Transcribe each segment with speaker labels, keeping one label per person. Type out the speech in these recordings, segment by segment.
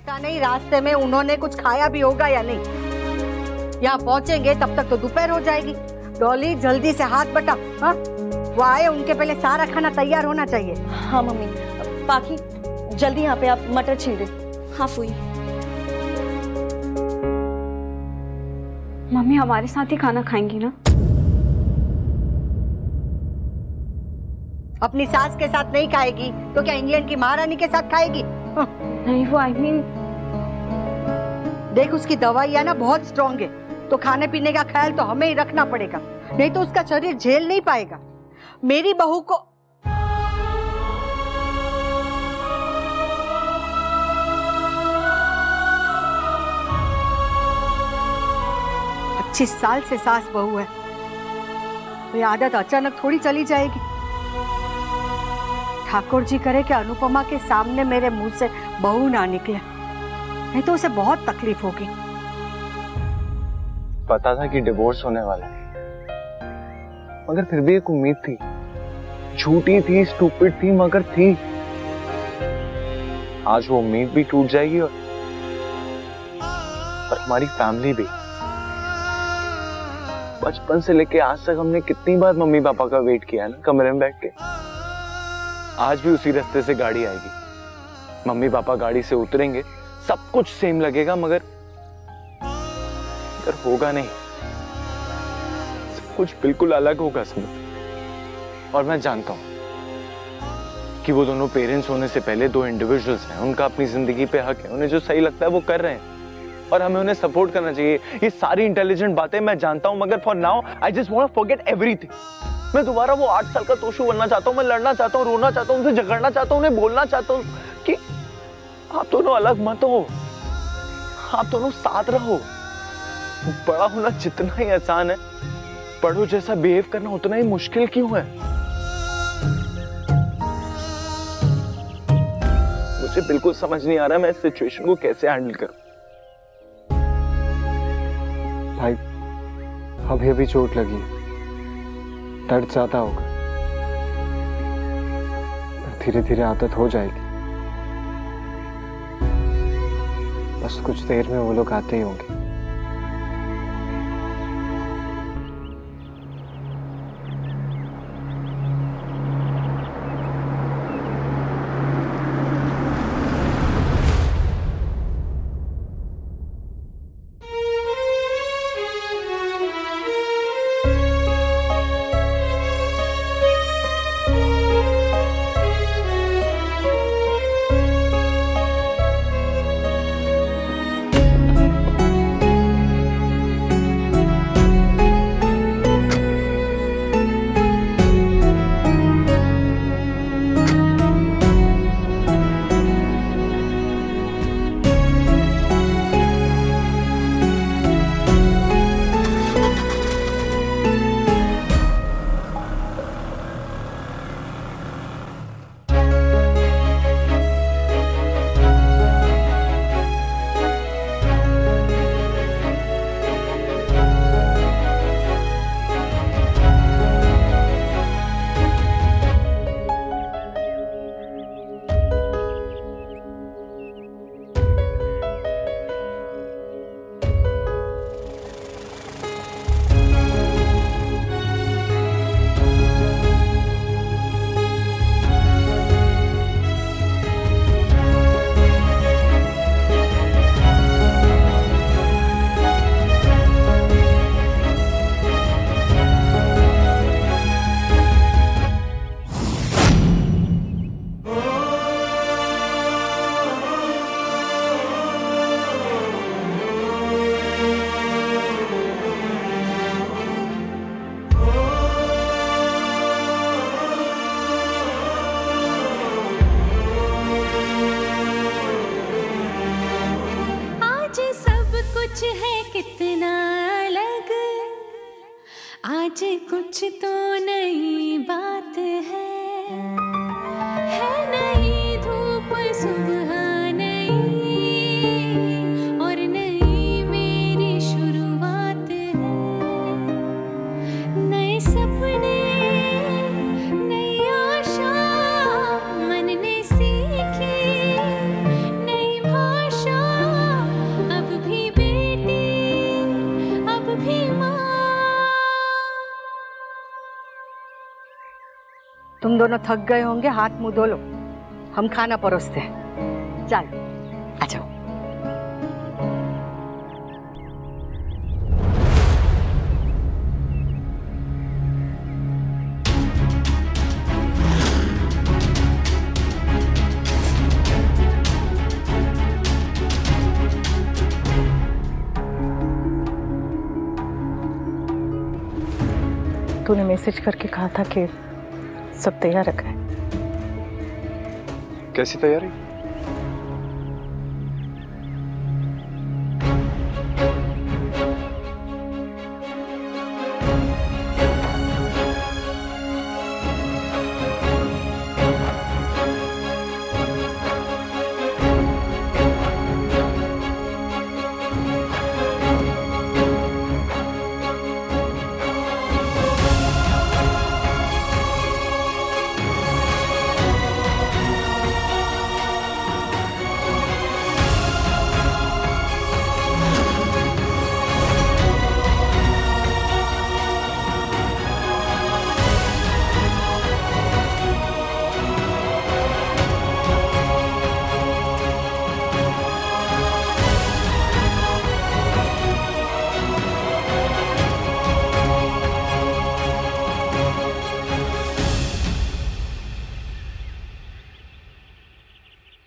Speaker 1: पता नहीं रास्ते में उन्होंने कुछ खाया भी होगा या नहीं। यहाँ पहुंचेंगे तब तक तो दोपहर हो जाएगी। डॉली जल्दी से हाथ बटा। हाँ, वो आए उनके पहले सारा खाना तैयार होना चाहिए।
Speaker 2: हाँ मम्मी। पाखी जल्दी यहाँ पे आप मटर छील दे।
Speaker 3: हाँ फूई।
Speaker 4: मम्मी हमारे साथ ही खाना खाएंगी ना?
Speaker 1: अपनी सास के साथ नहीं खाएगी तो क्या इंग्लैंड की महारानी के साथ खाएगी?
Speaker 4: नहीं वो आई मीन
Speaker 1: देख उसकी दवाई है ना बहुत स्ट्रॉन्ग है, तो खाने पीने का ख्याल तो हमें ही रखना पड़ेगा, नहीं तो उसका शरीर झेल नहीं पाएगा। मेरी बहू को पच्चीस साल से सास बहू है, ये आदत अचानक थोड़ी चली जाएगी। ठाकुर जी करे कि अनुपमा के सामने मेरे मुंह से बहू ना निकले, नहीं तो उसे बहुत तकलीफ होगी।
Speaker 5: पता था कि डिवोर्स होने वाला है, मगर फिर भी एक उम्मीद थी। झूठी थी, स्टूपिड थी, मगर थी। आज वो उम्मीद भी टूट जाएगी और हमारी फैमिली भी। बचपन से लेके आज तक हमने कितनी बार मम्मी पापा का वेट किया ना कमरे में बैठ के। आज भी उसी रास्ते से गाड़ी आएगी, मम्मी पापा गाड़ी से उतरेंगे, सब कुछ सेम लगेगा, मगर होगा नहीं। सब कुछ बिल्कुल अलग होगा सब। और मैं जानता हूं कि वो दोनों पेरेंट्स होने से पहले दो इंडिविजुअल्स हैं, उनका अपनी जिंदगी पे हक है, उन्हें जो सही लगता है वो कर रहे हैं और हमें उन्हें सपोर्ट करना चाहिए। ये सारी इंटेलिजेंट बातें मैं जानता हूं, मगर for now I just want to forget everything. मैं दोबारा वो 8 साल का तोशु बनना चाहता हूं, मैं लड़ना चाहता हूं, रोना चाहता हूं, उनसे झगड़ना चाहता हूं, उन्हें बोलना चाहता हूं कि आप दोनों अलग मत हो, आप दोनों साथ रहो। बड़ा होना जितना ही आसान है, बड़ों जैसा बिहेव करना उतना ही मुश्किल क्यों है? मुझे बिल्कुल समझ नहीं आ रहा मैं इस सिचुएशन को कैसे हैंडल करूं।
Speaker 6: भाई अभी अभी चोट लगी, दर्द ज्यादा होगा, धीरे धीरे आदत हो जाएगी। बस कुछ देर में वो लोग आते ही होंगे।
Speaker 7: आज कुछ तो नई बात है नई धूप सुबह नई और नई मेरी शुरुआत है। नए सपने नई आशा मन ने सीखी नई भाषा
Speaker 1: तुम दोनों थक गए होंगे, हाथ मुंह धो लो, हम खाना परोसते हैं। चलो आ जाओ।
Speaker 3: तूने मैसेज करके कहा था कि सब तैयार रखा है।
Speaker 6: कैसी तैयारी?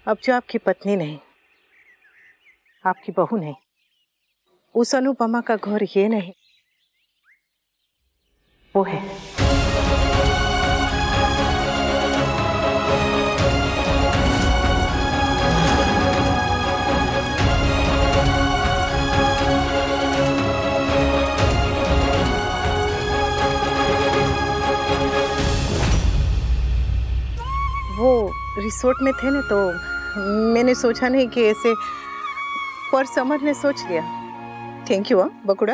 Speaker 3: अब जो आपकी पत्नी नहीं, आपकी बहू नहीं, उस अनुपमा का घर ये नहीं, वो है। वो रिसोर्ट में थे ना, तो मैंने सोचा नहीं कि ऐसे, पर समर ने सोच लिया। Thank you Bakuda.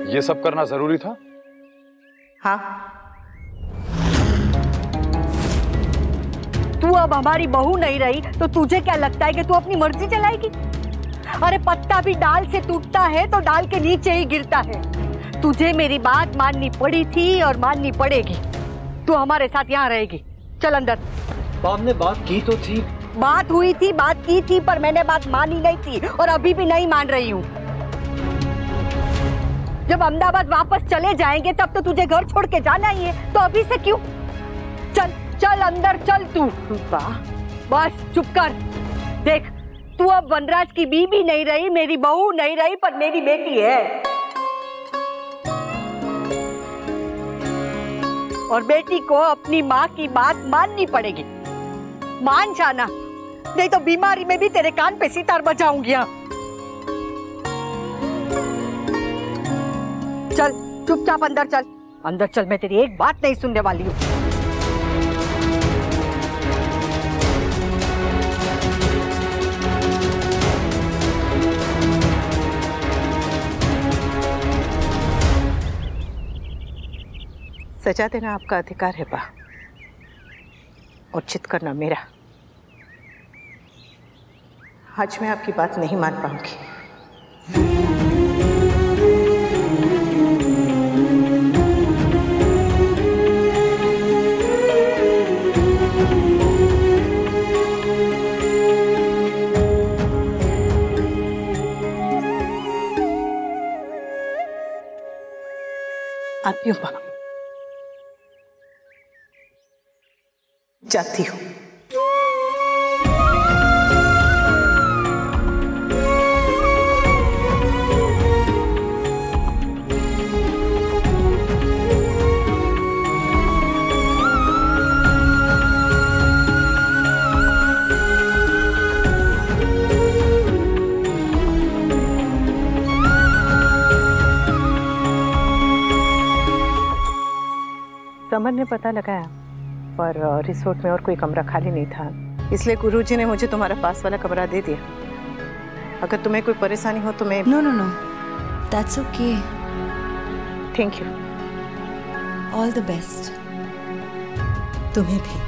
Speaker 6: ये सब करना जरूरी था?
Speaker 3: हाँ।
Speaker 1: तू अब हमारी बहू नहीं रही तो तुझे क्या लगता है कि तू अपनी मर्जी चलाएगी? अरे पत्ता भी डाल से टूटता है तो डाल के नीचे ही गिरता है। तुझे मेरी बात माननी पड़ी थी और माननी पड़ेगी। तू हमारे साथ यहाँ रहेगी। चल अंदर।
Speaker 8: हमने बात की तो थी।
Speaker 1: बात हुई थी, बात की थी, पर मैंने बात मानी नहीं थी और अभी भी नहीं मान रही हूँ। जब अहमदाबाद वापस चले जाएंगे तब तो तुझे घर छोड़ के जाना ही है, तो अभी से क्यों? चल चल अंदर चल तू। बस चुप कर। देख, तू अब वनराज की बीवी नहीं रही, मेरी बहू नहीं रही, पर मेरी बेटी है। और बेटी को अपनी माँ की बात माननी पड़ेगी। मान जाना, नहीं तो बीमारी में भी तेरे कान पे सितार बजाऊंगी। चल चुपचाप अंदर चल, अंदर चल। मैं तेरी एक बात नहीं सुनने वाली हूँ।
Speaker 3: सजा देना आपका अधिकार है बा, और चित करना मेरा। आज मैं आपकी बात नहीं मान पाऊंगी। आती हूँ बा, जाती हूँ। समर ने पता लगाया, पर रिसोर्ट में और कोई कमरा खाली नहीं था, इसलिए गुरुजी ने मुझे तुम्हारा पास वाला कमरा दे दिया। अगर तुम्हें कोई परेशानी हो तो मैं।
Speaker 7: No no no, that's okay.
Speaker 3: Thank you.
Speaker 7: All the best.
Speaker 3: तुम्हें भी।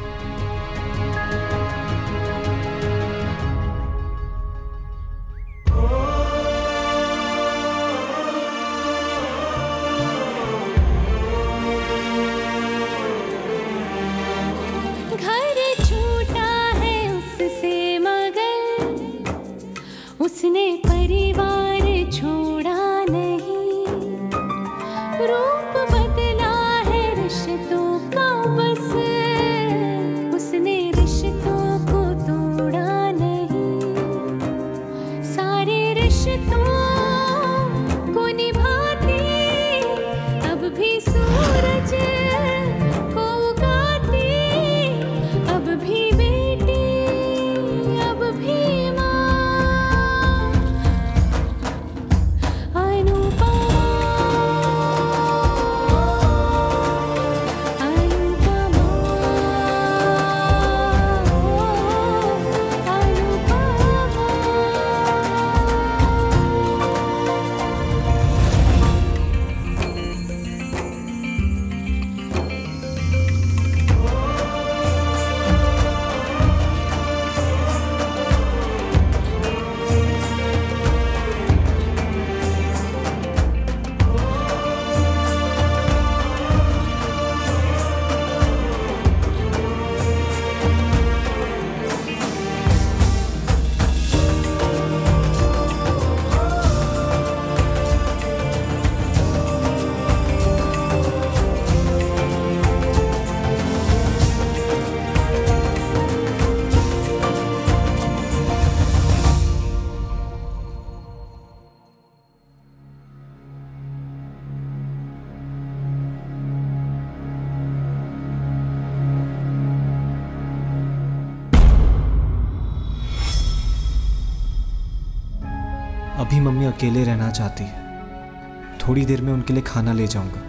Speaker 9: अभी मम्मी अकेले रहना चाहती है। थोड़ी देर में उनके लिए खाना ले जाऊंगा।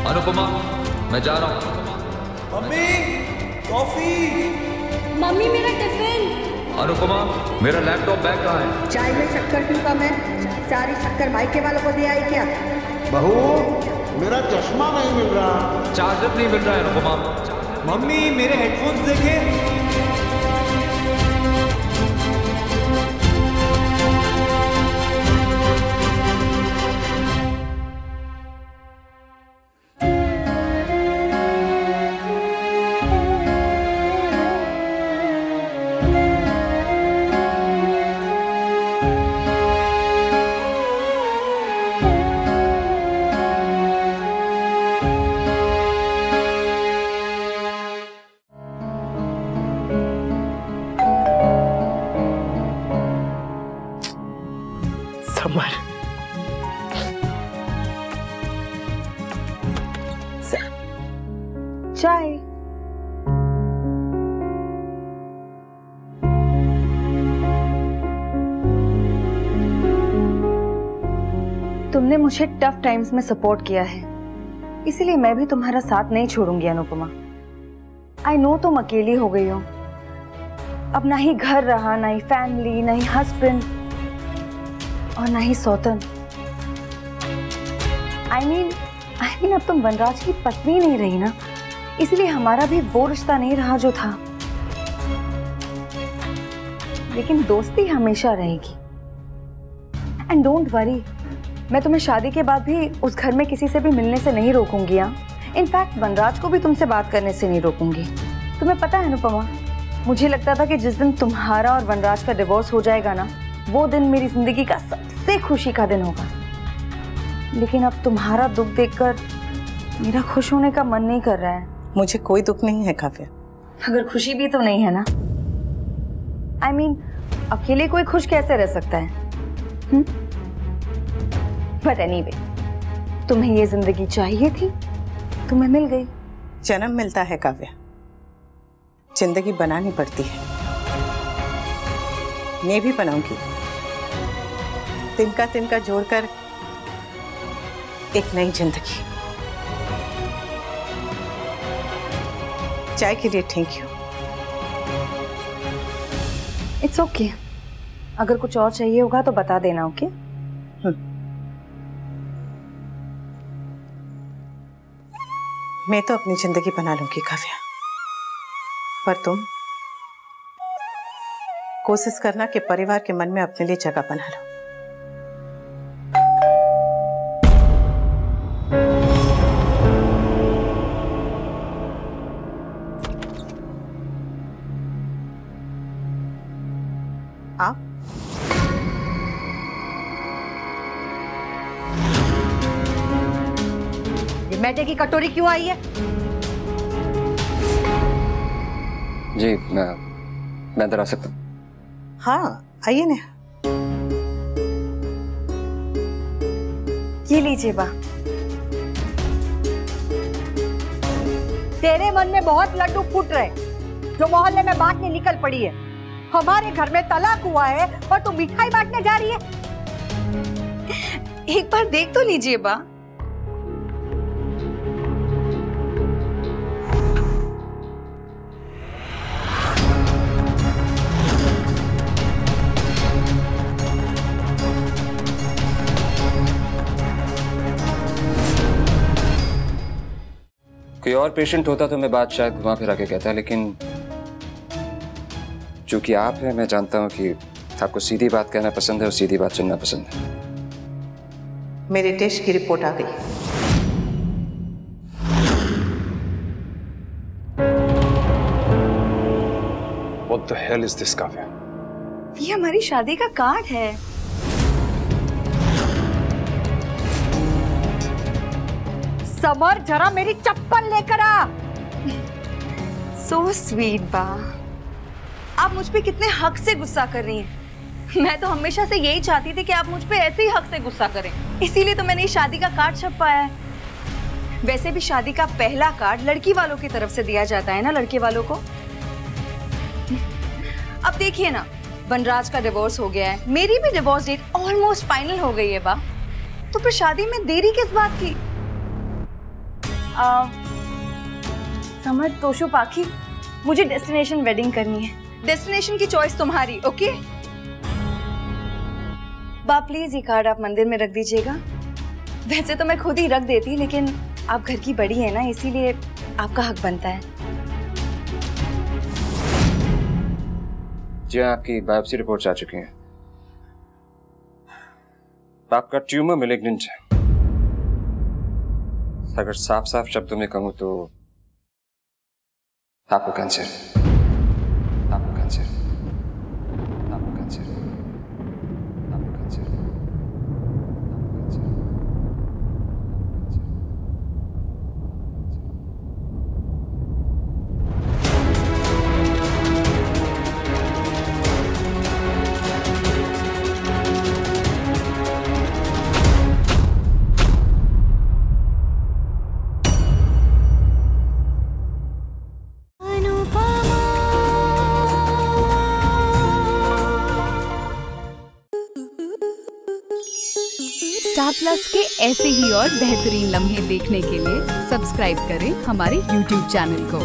Speaker 10: अनुपमा, मैं जा रहा हूँ।
Speaker 8: Mummy, coffee.
Speaker 11: मम्मी, मेरा टिफिन।
Speaker 10: अनुपमा, मेरा लैपटॉप बैग कहाँ है?
Speaker 12: चाय में शक्कर क्यों कम है? सारी शक्कर मायके वालों को दे आई क्या?
Speaker 13: बहू, मेरा चश्मा नहीं मिल रहा।
Speaker 10: चार्जर नहीं मिल रहा है अनुपमा।
Speaker 8: मम्मी, मेरे हेडफोन्स देखे।
Speaker 2: चाय। तुमने मुझे टफ टाइम्स में सपोर्ट किया है, इसीलिए मैं भी तुम्हारा साथ नहीं छोड़ूंगी अनुपमा। आई नो तुम अकेली हो गई हो, अब ना ही घर रहा, ना ही फैमिली, ना ही हस्बैंड और ना ही सौतन। आई मीन अब तुम वनराज की पत्नी नहीं रही ना, इसलिए हमारा भी वो रिश्ता नहीं रहा जो था, लेकिन दोस्ती हमेशा रहेगी। एंड डोंट वरी, मैं तुम्हें शादी के बाद भी उस घर में किसी से भी मिलने से नहीं रोकूंगी। इनफैक्ट वनराज को भी तुमसे बात करने से नहीं रोकूंगी। तुम्हें पता है अनुपमा, मुझे लगता था कि जिस दिन तुम्हारा और वनराज का डिवोर्स हो जाएगा ना, वो दिन मेरी जिंदगी का सबसे खुशी का दिन होगा। लेकिन अब तुम्हारा दुख देखकर मेरा खुश होने का मन नहीं कर रहा है।
Speaker 3: मुझे कोई दुख नहीं है काव्या।
Speaker 2: अगर खुशी भी तो नहीं है ना। आई मीन अकेले कोई खुश कैसे रह सकता है? बट एनीवे, तुम्हें ये जिंदगी चाहिए थी, तुम्हें मिल गई।
Speaker 3: जन्म मिलता है काव्या, जिंदगी बनानी पड़ती है। मैं भी बनाऊंगी, तिनका तिनका जोड़कर एक नई जिंदगी। चाय के लिए थैंक यू।
Speaker 2: इट्स ओके, अगर कुछ और चाहिए होगा तो बता देना। ओके?
Speaker 3: मैं तो अपनी जिंदगी बना लूंगी काव्या, पर तुम कोशिश करना कि परिवार के मन में अपने लिए जगह बना लो। आप
Speaker 1: ये मैदे की कटोरी क्यों आई है?
Speaker 6: जी मैं अंदर आ सकता हूँ?
Speaker 3: हाँ आइए ना।
Speaker 2: ये लीजिए बा।
Speaker 1: तेरे मन में बहुत लड्डू फूट रहे, जो मोहल्ले में बांटने निकल पड़ी है। हमारे घर में तलाक हुआ है और तू मिठाई बांटने जा रही है।
Speaker 2: एक बार देख तो लीजिए बा।
Speaker 6: कोई और पेशेंट होता तो मैं बात शायद घुमा फिरा के कहता, लेकिन चूंकि आप हैं, मैं जानता हूं कि आपको सीधी बात कहना पसंद है और सीधी बात सुनना पसंद है।
Speaker 3: मेरे टेस्ट की रिपोर्ट आ गई।
Speaker 6: What the hell is this, Kavya?
Speaker 2: ये हमारी शादी का कार्ड है।
Speaker 1: समर, जरा मेरी चप्पल लेकर आ।
Speaker 2: So sweet बा। आप मुझ पे कितने हक से गुस्सा कर रही हैं। मैं तो हमेशा से यही चाहती थी कि आप मुझ पे ऐसे ही हक से गुस्सा करें, इसीलिए तो मैंने ये शादी का कार्ड छपवाया है। वैसे भी शादी का पहला कार्ड लड़की वालों की तरफ से दिया जाता है ना, लड़के वालों को। अब देखिए ना, वनराज का डिवोर्स हो गया है, मेरी भी डिवोर्स डेट ऑलमोस्ट फाइनल हो गई है बा, तो फिर शादी में देरी किस बात की? समझ तोशु पाखी, मुझे डेस्टिनेशन वेडिंग करनी है। डेस्टिनेशन की चॉइस तुम्हारी, ओके? बा प्लीज ये कार्ड आप मंदिर में रख दीजिएगा। वैसे तो मैं खुद ही रख देती, लेकिन आप घर की बड़ी है ना, इसीलिए आपका हक बनता है।
Speaker 6: जी आपकी बायोप्सी रिपोर्ट्स आ चुकी हैं। आपका ट्यूमर मैलिग्नेंट है। अगर साफ साफ शब्दों में कहूं तो आपको कैंसर, आपको कैंसर, आपको कैंसर, आपको कैंसर,
Speaker 14: स्टार प्लस के ऐसे ही और बेहतरीन लम्हे देखने के लिए सब्सक्राइब करें हमारे YouTube चैनल को।